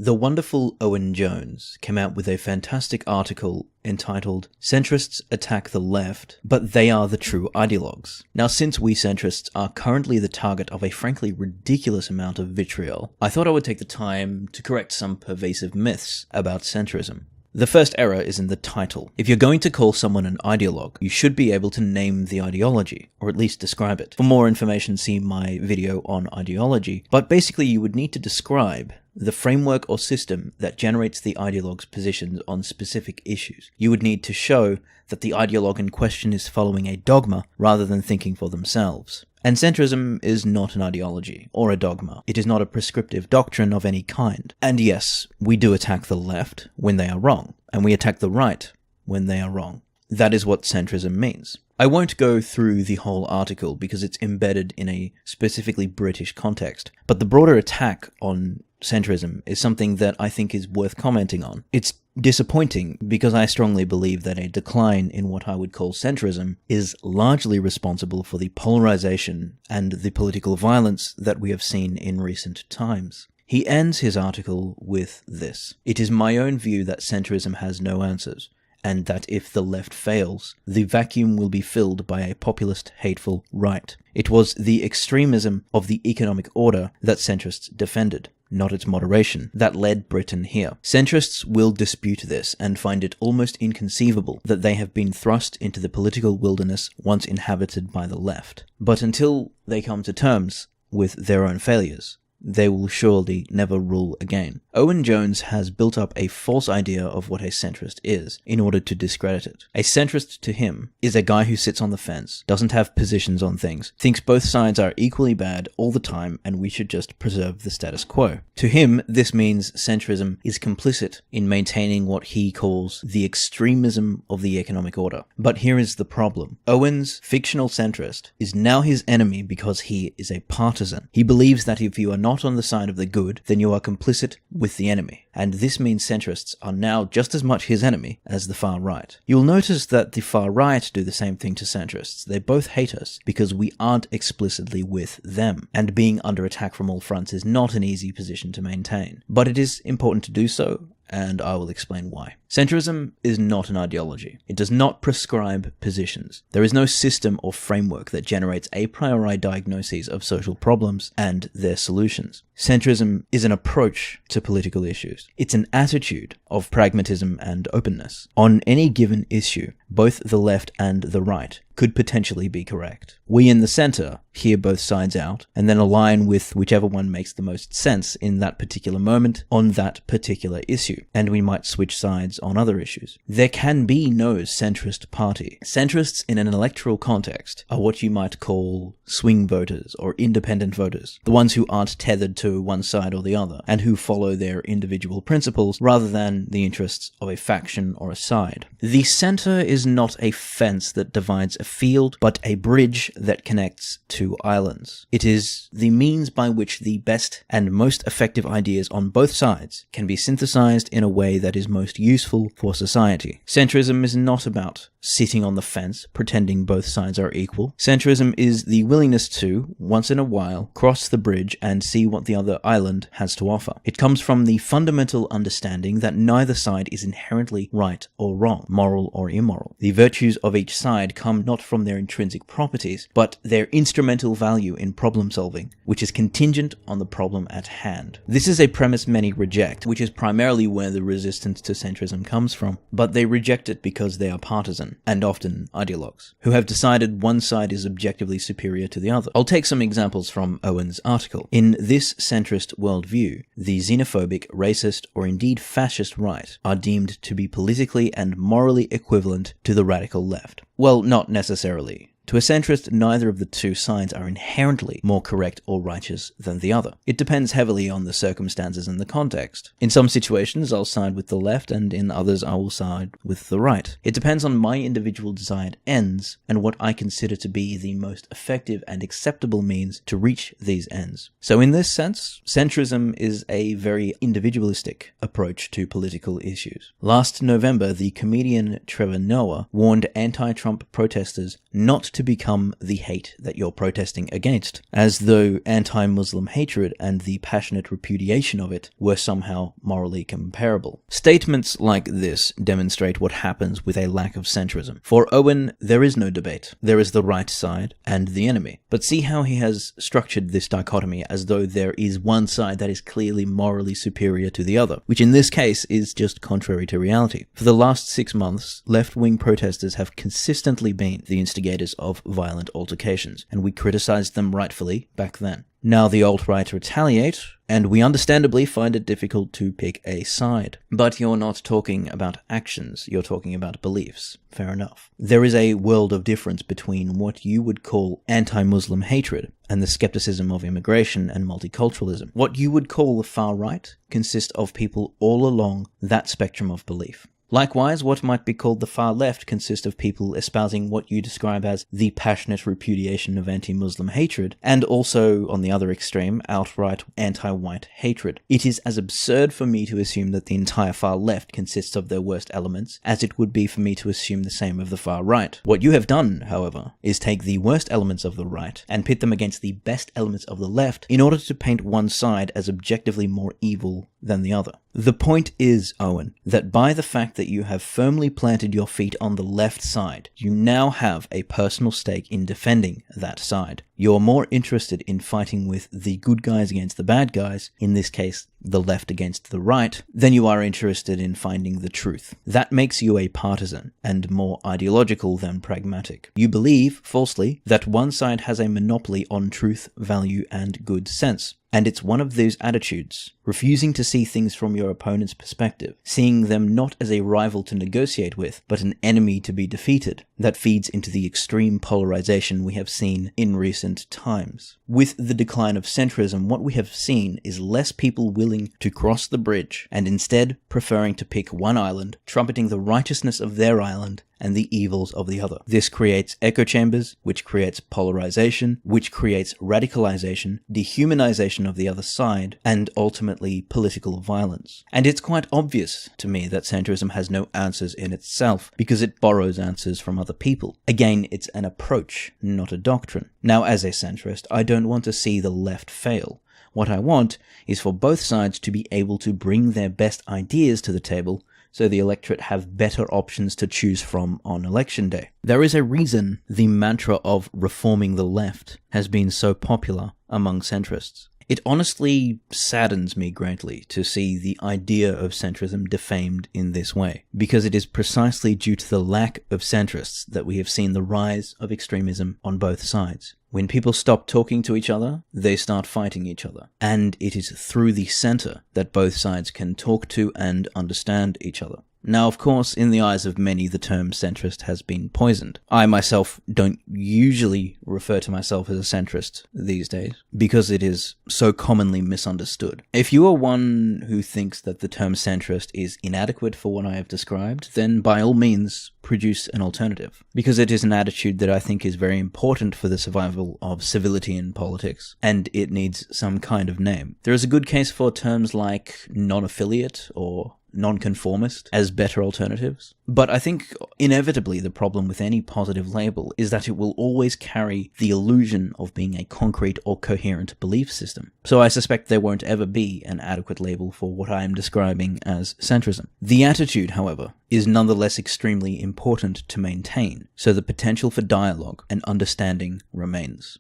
The wonderful Owen Jones came out with a fantastic article entitled "Centrists Attack the Left, but They Are the True Ideologues." Now, since we centrists are currently the target of a frankly ridiculous amount of vitriol, I thought I would take the time to correct some pervasive myths about centrism. The first error is in the title. If you're going to call someone an ideologue, you should be able to name the ideology, or at least describe it. For more information, see my video on ideology, but basically you would need to describe the framework or system that generates the ideologue's positions on specific issues. You would need to show that the ideologue in question is following a dogma rather than thinking for themselves. And centrism is not an ideology or a dogma. It is not a prescriptive doctrine of any kind. And yes, we do attack the left when they are wrong, and we attack the right when they are wrong. That is what centrism means. I won't go through the whole article because it's embedded in a specifically British context, but the broader attack on centrism is something that I think is worth commenting on. It's disappointing because I strongly believe that a decline in what I would call centrism is largely responsible for the polarization and the political violence that we have seen in recent times. He ends his article with this: "It is my own view that centrism has no answers, and that if the left fails, the vacuum will be filled by a populist, hateful right. It was the extremism of the economic order that centrists defended, not its moderation, that led Britain here. Centrists will dispute this and find it almost inconceivable that they have been thrust into the political wilderness once inhabited by the left. But until they come to terms with their own failures, they will surely never rule again." Owen Jones has built up a false idea of what a centrist is in order to discredit it. A centrist to him is a guy who sits on the fence, doesn't have positions on things, thinks both sides are equally bad all the time and we should just preserve the status quo. To him, this means centrism is complicit in maintaining what he calls the extremism of the economic order. But here is the problem. Owen's fictional centrist is now his enemy because he is a partisan. He believes that if you are not on the side of the good, then you are complicit with the enemy, and this means centrists are now just as much his enemy as the far right. You'll notice that the far right do the same thing to centrists. They both hate us because we aren't explicitly with them, and being under attack from all fronts is not an easy position to maintain. But it is important to do so, and I will explain why. Centrism is not an ideology. It does not prescribe positions. There is no system or framework that generates a priori diagnoses of social problems and their solutions. Centrism is an approach to political issues. It's an attitude of pragmatism and openness. On any given issue, both the left and the right could potentially be correct. We in the center hear both sides out and then align with whichever one makes the most sense in that particular moment on that particular issue, and we might switch sides on other issues. There can be no centrist party. Centrists in an electoral context are what you might call swing voters or independent voters, the ones who aren't tethered to one side or the other, and who follow their individual principles rather than the interests of a faction or a side. The center is not a fence that divides a field, but a bridge that connects two islands. It is the means by which the best and most effective ideas on both sides can be synthesized in a way that is most useful for society. Centrism is not about sitting on the fence, pretending both sides are equal. Centrism is the willingness to, once in a while, cross the bridge and see what the other island has to offer. It comes from the fundamental understanding that neither side is inherently right or wrong, moral or immoral. The virtues of each side come not from their intrinsic properties, but their instrumental value in problem solving, which is contingent on the problem at hand. This is a premise many reject, which is primarily where the resistance to centrism comes from, but they reject it because they are partisan, and often ideologues, who have decided one side is objectively superior to the other. I'll take some examples from Owen's article. In this centrist worldview, the xenophobic, racist, or indeed fascist right are deemed to be politically and morally equivalent to the radical left. Well, not necessarily. To a centrist, neither of the two sides are inherently more correct or righteous than the other. It depends heavily on the circumstances and the context. In some situations, I'll side with the left, and in others, I will side with the right. It depends on my individual desired ends and what I consider to be the most effective and acceptable means to reach these ends. So in this sense, centrism is a very individualistic approach to political issues. Last November, the comedian Trevor Noah warned anti-Trump protesters not to to become the hate that you're protesting against, as though anti-Muslim hatred and the passionate repudiation of it were somehow morally comparable. Statements like this demonstrate what happens with a lack of centrism. For Owen, there is no debate. There is the right side and the enemy. But see how he has structured this dichotomy as though there is one side that is clearly morally superior to the other, which in this case is just contrary to reality. For the last 6 months, left-wing protesters have consistently been the instigators of violent altercations, and we criticized them rightfully back then. Now the alt-right retaliate, and we understandably find it difficult to pick a side. But you're not talking about actions, you're talking about beliefs. Fair enough. There is a world of difference between what you would call anti-Muslim hatred and the skepticism of immigration and multiculturalism. What you would call the far right consists of people all along that spectrum of belief. Likewise, what might be called the far left consists of people espousing what you describe as the passionate repudiation of anti-Muslim hatred, and also, on the other extreme, outright anti-white hatred. It is as absurd for me to assume that the entire far left consists of their worst elements, as it would be for me to assume the same of the far right. What you have done, however, is take the worst elements of the right and pit them against the best elements of the left in order to paint one side as objectively more evil than the other. The point is, Owen, that by the fact that you have firmly planted your feet on the left side, you now have a personal stake in defending that side. You're more interested in fighting with the good guys against the bad guys, in this case, the left against the right, than you are interested in finding the truth. That makes you a partisan, and more ideological than pragmatic. You believe, falsely, that one side has a monopoly on truth, value, and good sense. And it's one of those attitudes, refusing to see things from your opponent's perspective, seeing them not as a rival to negotiate with, but an enemy to be defeated, that feeds into the extreme polarization we have seen in recent times. With the decline of centrism, what we have seen is less people willing to cross the bridge, and instead preferring to pick one island, trumpeting the righteousness of their island and the evils of the other. This creates echo chambers, which creates polarization, which creates radicalization, dehumanization of the other side, and ultimately political violence. And it's quite obvious to me that centrism has no answers in itself, because it borrows answers from other people. Again, it's an approach, not a doctrine. Now, as a centrist, I don't want to see the left fail. What I want is for both sides to be able to bring their best ideas to the table, so the electorate have better options to choose from on election day. There is a reason the mantra of reforming the left has been so popular among centrists. It honestly saddens me greatly to see the idea of centrism defamed in this way, because it is precisely due to the lack of centrists that we have seen the rise of extremism on both sides. When people stop talking to each other, they start fighting each other. And it is through the center that both sides can talk to and understand each other. Now, of course, in the eyes of many, the term centrist has been poisoned. I myself don't usually refer to myself as a centrist these days, because it is so commonly misunderstood. If you are one who thinks that the term centrist is inadequate for what I have described, then by all means, produce an alternative, because it is an attitude that I think is very important for the survival of civility in politics, and it needs some kind of name. There is a good case for terms like non-affiliate or non-conformist as better alternatives. But I think inevitably the problem with any positive label is that it will always carry the illusion of being a concrete or coherent belief system. So I suspect there won't ever be an adequate label for what I am describing as centrism. The attitude, however, is nonetheless extremely important to maintain, so the potential for dialogue and understanding remains.